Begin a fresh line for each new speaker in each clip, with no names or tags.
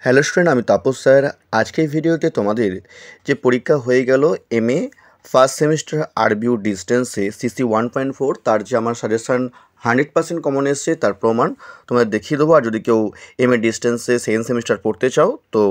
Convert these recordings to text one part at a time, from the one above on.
Hello student, আমি Tapas sir. আজকের ভিডিওতে তোমাদের যে পরীক্ষা হয়ে গেল এমএ ফার্স্ট সেমিস্টার আরবিউ ডিস্টেন্সে সিসি 1.4, তার যে আমার সাজেশান 100% কমন এসছে তার প্রমাণ তোমাদের দেখিয়ে দেবো। আর যদি কেউ এমএ ডিস্টেন্সে সেকেন্ড সেমিস্টার পড়তে চাও তো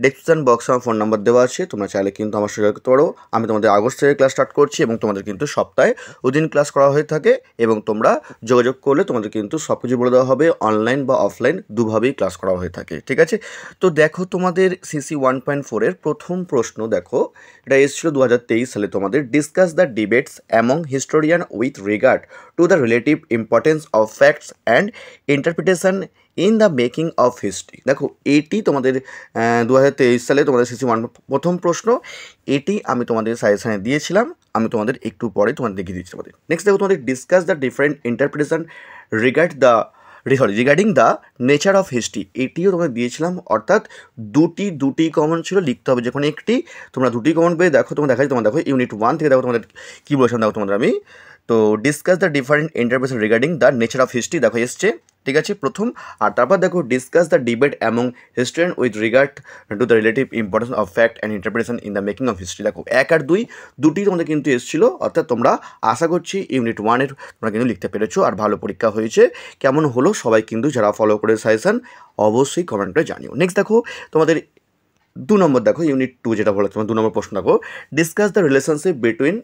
ডেসক্রিপশন বক্সে আমার ফোন নাম্বার দেওয়া আছে, তোমরা চাইলে কিন্তু আমার সাথে করতে পারো। আমি তোমাদের আগস্ট থেকে ক্লাস স্টার্ট করছি এবং তোমাদের কিন্তু সপ্তাহে দুদিন ক্লাস করা হয়ে থাকে এবং তোমরা যোগাযোগ করলে তোমাদের কিন্তু সব কিছু বলে দেওয়া হবে। অনলাইন বা অফলাইন দুভাবেই ক্লাস করা হয়ে থাকে, ঠিক আছে। তো দেখো, তোমাদের সিসি 1.4-এর প্রথম প্রশ্ন দেখো, এটা এসেছিল 2023 সালে। তোমাদের discuss the debates among historian with regard to the relative importance of facts and interpretation in the making of history. দেখো, এটি তোমাদের 2023 সালে তোমাদের সিসি 1 প্রথম প্রশ্ন। এটি আমি তোমাদের সাজেশানে দিয়েছিলাম, আমি তোমাদের একটু পরে তোমাদের দেখিয়ে দিচ্ছি। তোমাদের নেক্সট দেখো, তোমাদের discuss the different interpretation regarding the nature of history. এটিও তোমাদের দিয়েছিলাম, অর্থাৎ দুটি কমন ছিল, লিখতে হবে যখন একটি। তোমরা দুটি কমন পেয়ে দেখো, তোমরা দেখাচ্ছি, তোমরা দেখো ইউনিট 1 থেকে দেখো তোমাদের কী বলেছিলাম। দেখো তোমাদের আমি তো discuss the different interpretation regarding the nature of history দেখো এসছে, ঠিক আছে, প্রথম। আর তারপর দেখো discuss the debate among historian with regard to the relative importance of fact and interpretation in the making of history. দেখো 1 আর 2 দুটি তোমাদের কিন্তু এসেছিলো, অর্থাৎ তোমরা আশা করছি ইউনিট 1-এর তোমরা কিন্তু লিখতে পেরেছো আর ভালো পরীক্ষা হয়েছে। কেমন হলো সবাই কিন্তু যারা ফলো করে সাজেশন অবশ্যই কমেন্ট করে জানিও। নেক্সট দেখো তোমাদের 2 নম্বর, দেখো ইউনিট 2 যেটা বলো, তোমার 2 নম্বর প্রশ্ন দেখো, discuss the relationship between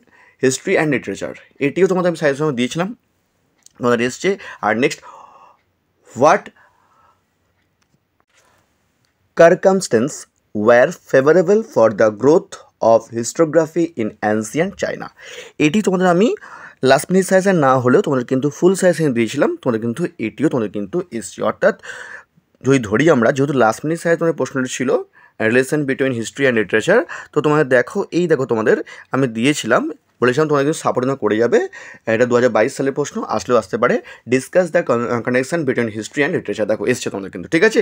history and literature. এটিও তোমাদের আমি সাজেশন দিয়েছিলাম, তোমাদের এসছে। আর next, what circumstances were favorable for the growth of historiography in ancient China। এটি তোমাদের আমি লাস্ট মিনিট সাজেশন না হলেও তোমাদের কিন্তু ফুল সাজেশন দিয়েছিলাম, তোমাদের কিন্তু এটিও তোমাদের কিন্তু এসছে। অর্থাৎ যদি ধরি আমরা, যেহেতু লাস্ট মিনিট সাজেশন তোমাদের প্রশ্নটি ছিল relation between history and literature, তো তোমাদের দেখো এই দেখো তোমাদের আমি দিয়েছিলাম, বলেছিলাম তোমাদের কিন্তু সাপোর্ট করে যাবে। এটা 2022 সালের প্রশ্ন, আসলেও আসতে পারে। Discuss the connection between history and literature, দেখো এসছে তোমাদের কিন্তু, ঠিক আছে।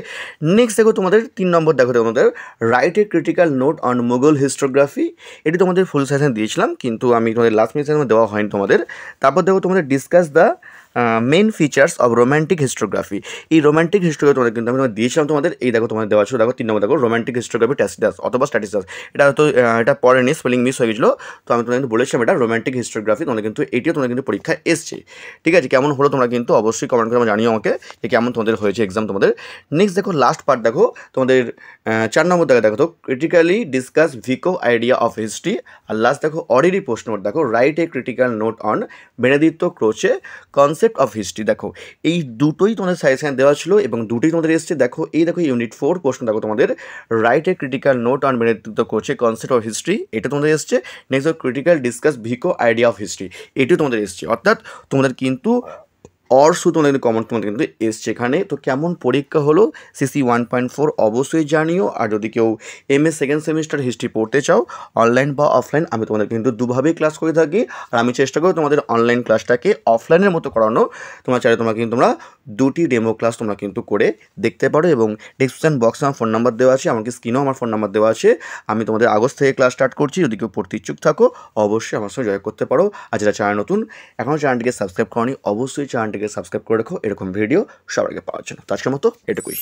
নেক্সট দেখো তোমাদের 3 নম্বর, দেখো তোমাদের write a critical note on Mughal historiography. এটি তোমাদের ফুল সেশন দিয়েছিলাম, কিন্তু আমি তোমাদের লাস্ট মিনিট সেশন দেওয়া হয়নি তোমাদের। তারপর দেখো তোমাদের discuss the main features of romantic histography. এই রোম্যান্টিক হিস্টোগ্রাফি তোমাদের কিন্তু আমি দিয়েছিলাম তোমাদের, এই দেখো তোমাদের দেওয়া ছিল। দেখো 3 নম্বর, দেখো রোম্যান্টিক হিস্টোগ্রাফি ট্যাসিটাস অথবা স্ট্যাটিস্টাস। এটা হয়তো এটা পড়েনি, স্পেলিং মিস হয়ে গেছিলো, তো আমি তোমাদের কিন্তু বলেছিলাম এটা রোম্যান্টিক হিস্টোগ্রাফি। তোমাদের কিন্তু এটিও তোমাদের কিন্তু পরীক্ষা এসছে, ঠিক আছে। কেমন হলো তোমরা কিন্তু অবশ্যই কমেন্ট করে জানিও আমাকে যে কেমন তোমাদের হয়েছে এক্সাম তোমাদের। নেক্সট দেখো লাস্ট পার্ট, দেখো তোমাদের 4 নম্বর দেখো তো critically discuss Vico idea of history. আর লাস্ট দেখো অর্ডিনারি প্রশ্ন, দেখো write a critical note on Benedetto Croce concept of history. দেখো এই দুটোই তোমাদের সাজেশন দেওয়া ছিল এবং দুটোই তোমাদের এসছে। দেখো এই দেখো ইউনিট 4 প্রশ্ন, দেখো তোমাদের write a critical note on Benedetto Croce concept of history, এটা তোমাদের এসছে। Next critical discuss Vico idea of history, এটিও তোমাদের এসছে। অর্থাৎ তোমাদের কিন্তু তোমাদের কমন তোমাদের কিন্তু এসছে এখানে। তো কেমন পরীক্ষা হলো সিসি 1.4 অবশ্যই জানিও। আর যদি কেউ এমএ সেকেন্ড সেমিস্টার হিস্ট্রি পড়তে চাও অনলাইন বা অফলাইন, আমি তোমাদের কিন্তু দুভাবেই ক্লাস করে থাকি। আর আমি চেষ্টা করি তোমাদের অনলাইন ক্লাসটাকে অফলাইনের মতো করানো। তোমরা চাইলে তোমরা কিন্তু তোমরা দুটি ডেমো ক্লাস তোমরা কিন্তু করে দেখতে পারো। এবং ডিসক্রিপশন বক্সে আমার ফোন নাম্বার দেওয়া আছে, আমাকে স্ক্রিনেও আমার ফোন নাম্বার দেওয়া আছে। আমি তোমাদের আগস্ট থেকে ক্লাস স্টার্ট করছি, যদি কেউ পড়তে ইচ্ছুক থাকো অবশ্যই আমার সঙ্গে জয়েন করতে পারো। আর যারা চ্যানেল নতুন এখনও চ্যানেলটিকে সাবস্ক্রাইব করনি, অবশ্যই চ্যানেলটিকে সাবস্ক্রাইব করে রাখো এরকম ভিডিও সবার আগে পাওয়ার জন্য। তো আজকের মতো এটুকুই।